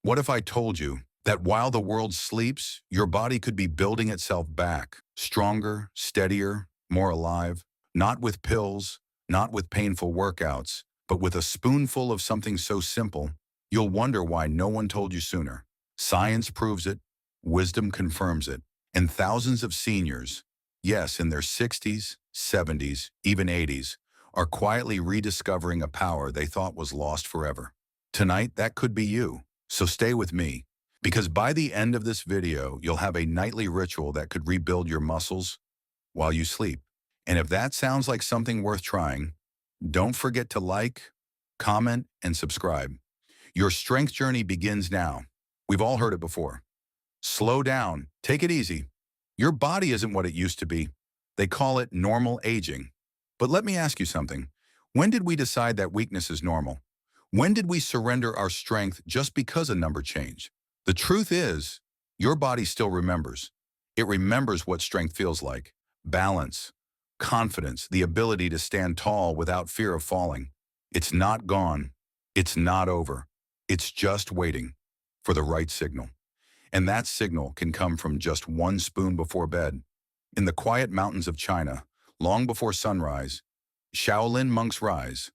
What if I told you that while the world sleeps, your body could be building itself back, stronger, steadier, more alive, not with pills, not with painful workouts, but with a spoonful of something so simple, you'll wonder why no one told you sooner. Science proves it, wisdom confirms it, and thousands of seniors, yes, in their 60s, 70s, even 80s, are quietly rediscovering a power they thought was lost forever. Tonight, that could be you. So stay with me, because by the end of this video, you'll have a nightly ritual that could rebuild your muscles while you sleep. And if that sounds like something worth trying, don't forget to like, comment, and subscribe. Your strength journey begins now. We've all heard it before. Slow down, take it easy. Your body isn't what it used to be. They call it normal aging. But let me ask you something. When did we decide that weakness is normal? When did we surrender our strength just because a number changed? The truth is, your body still remembers. It remembers what strength feels like. Balance, confidence, the ability to stand tall without fear of falling. It's not gone. It's not over. It's just waiting for the right signal. And that signal can come from just one spoon before bed. In the quiet mountains of China, long before sunrise, Llewellyn monks rise,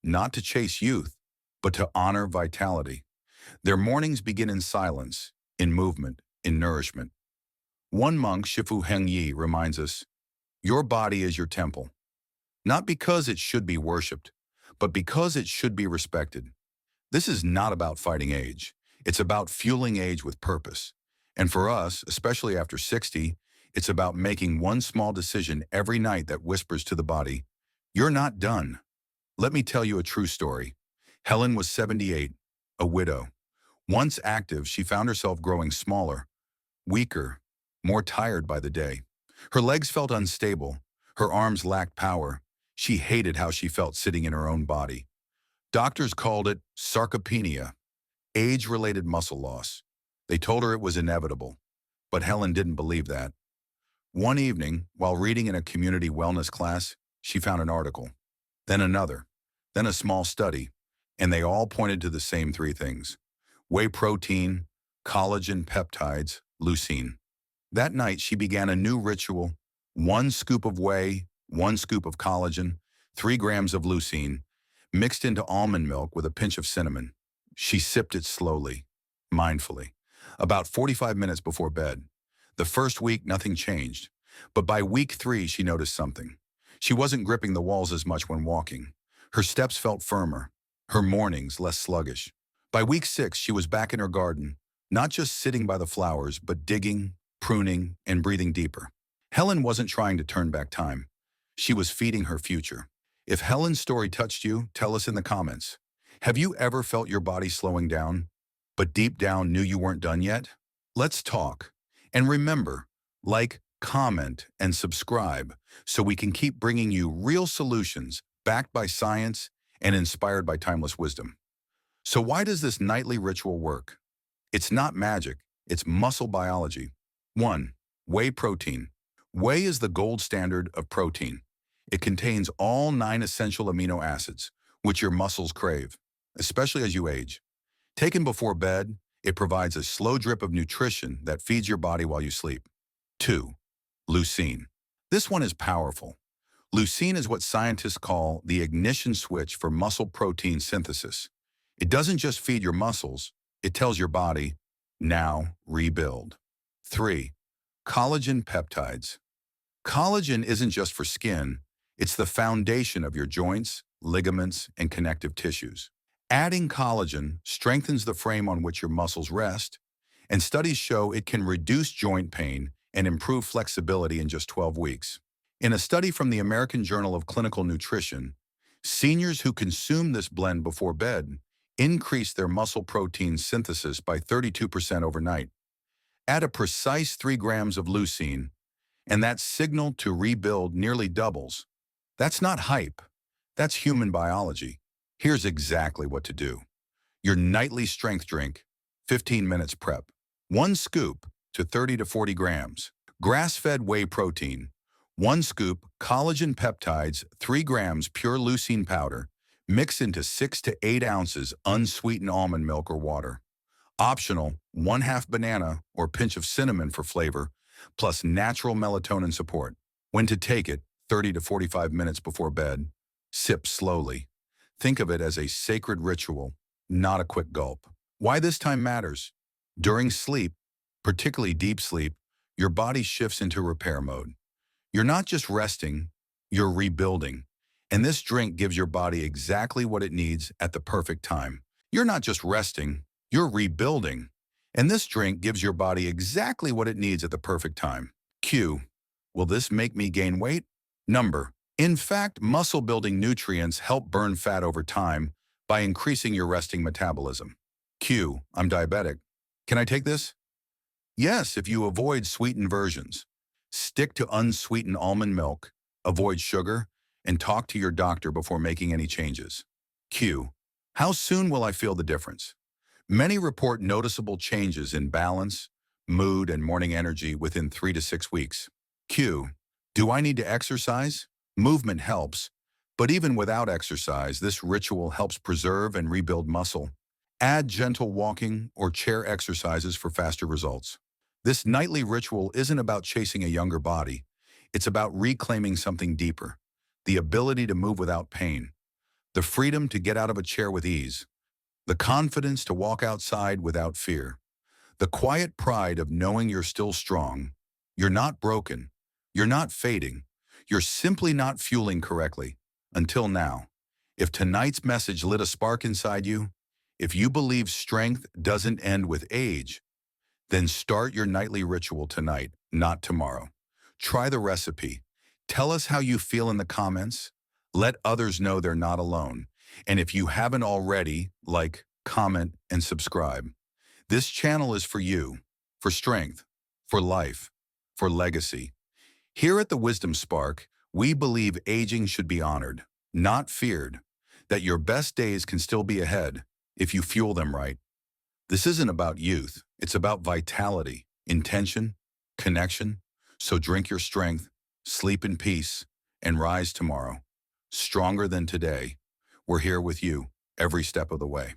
not to chase youth, but to honor vitality. Their mornings begin in silence, in movement, in nourishment. One monk, Shi Heng Yi, reminds us, your body is your temple, not because it should be worshipped, but because it should be respected. This is not about fighting age. It's about fueling age with purpose. And for us, especially after 60, it's about making one small decision every night that whispers to the body, you're not done. Let me tell you a true story. Helen was 78, a widow. Once active, she found herself growing smaller, weaker, more tired by the day. Her legs felt unstable. Her arms lacked power. She hated how she felt sitting in her own body. Doctors called it sarcopenia, age-related muscle loss. They told her it was inevitable, but Helen didn't believe that. One evening, while reading in a community wellness class, she found an article, then another, then a small study, and they all pointed to the same three things: whey protein, collagen, peptides, leucine. That night, she began a new ritual: 1 scoop of whey, 1 scoop of collagen, 3 grams of leucine, mixed into almond milk with a pinch of cinnamon. She sipped it slowly, mindfully, about 45 minutes before bed. The first week, nothing changed. But by week 3, she noticed something. She wasn't gripping the walls as much when walking. Her steps felt firmer, her mornings less sluggish. By week 6, she was back in her garden, not just sitting by the flowers, but digging, pruning, and breathing deeper. Helen wasn't trying to turn back time. She was feeding her future. If Helen's story touched you, tell us in the comments. Have you ever felt your body slowing down, but deep down knew you weren't done yet? Let's talk. And remember, like, comment, and subscribe so we can keep bringing you real solutions backed by science and inspired by timeless wisdom. So why does this nightly ritual work? It's not magic, it's muscle biology. 1. Whey protein. Whey is the gold standard of protein. It contains all 9 essential amino acids, which your muscles crave, especially as you age. Taken before bed, it provides a slow drip of nutrition that feeds your body while you sleep. 2. Leucine. This one is powerful. Leucine is what scientists call the ignition switch for muscle protein synthesis. It doesn't just feed your muscles, it tells your body, now rebuild. 3. Collagen peptides. Collagen isn't just for skin, it's the foundation of your joints, ligaments, and connective tissues. Adding collagen strengthens the frame on which your muscles rest, and studies show it can reduce joint pain and improve flexibility in just 12 weeks. In a study from the American Journal of Clinical Nutrition, seniors who consumed this blend before bed increased their muscle protein synthesis by 32% overnight. Add a precise 3 grams of leucine, and that signal to rebuild nearly doubles. That's not hype. That's human biology. Here's exactly what to do. Your nightly strength drink, 15 minutes prep. 1 scoop to 30 to 40 grams. Grass-fed whey protein. 1 scoop collagen peptides, 3 grams pure leucine powder, mix into 6 to 8 ounces unsweetened almond milk or water. Optional, 1/2 banana or pinch of cinnamon for flavor, plus natural melatonin support. When to take it, 30 to 45 minutes before bed. Sip slowly. Think of it as a sacred ritual, not a quick gulp. Why this time matters? During sleep, particularly deep sleep, your body shifts into repair mode. You're not just resting, you're rebuilding. And this drink gives your body exactly what it needs at the perfect time. You're not just resting, you're rebuilding. And this drink gives your body exactly what it needs at the perfect time. Q. Will this make me gain weight? Number. In fact, muscle-building nutrients help burn fat over time by increasing your resting metabolism. Q. I'm diabetic. Can I take this? Yes, if you avoid sweetened versions. Stick to unsweetened almond milk, avoid sugar, and talk to your doctor before making any changes. Q. How soon will I feel the difference? Many report noticeable changes in balance, mood, and morning energy within 3 to 6 weeks. Q. Do I need to exercise? Movement helps, but even without exercise, this ritual helps preserve and rebuild muscle. Add gentle walking or chair exercises for faster results. This nightly ritual isn't about chasing a younger body. It's about reclaiming something deeper, the ability to move without pain, the freedom to get out of a chair with ease, the confidence to walk outside without fear, the quiet pride of knowing you're still strong. You're not broken. You're not fading. You're simply not fueling correctly. Until now. If tonight's message lit a spark inside you, if you believe strength doesn't end with age, then start your nightly ritual tonight, not tomorrow. Try the recipe. Tell us how you feel in the comments. Let others know they're not alone. And if you haven't already, like, comment, and subscribe. This channel is for you, for strength, for life, for legacy. Here at the Wisdom Spark, we believe aging should be honored, not feared, that your best days can still be ahead if you fuel them right. This isn't about youth. It's about vitality, intention, connection. So drink your strength, sleep in peace, and rise tomorrow. Stronger than today. We're here with you every step of the way.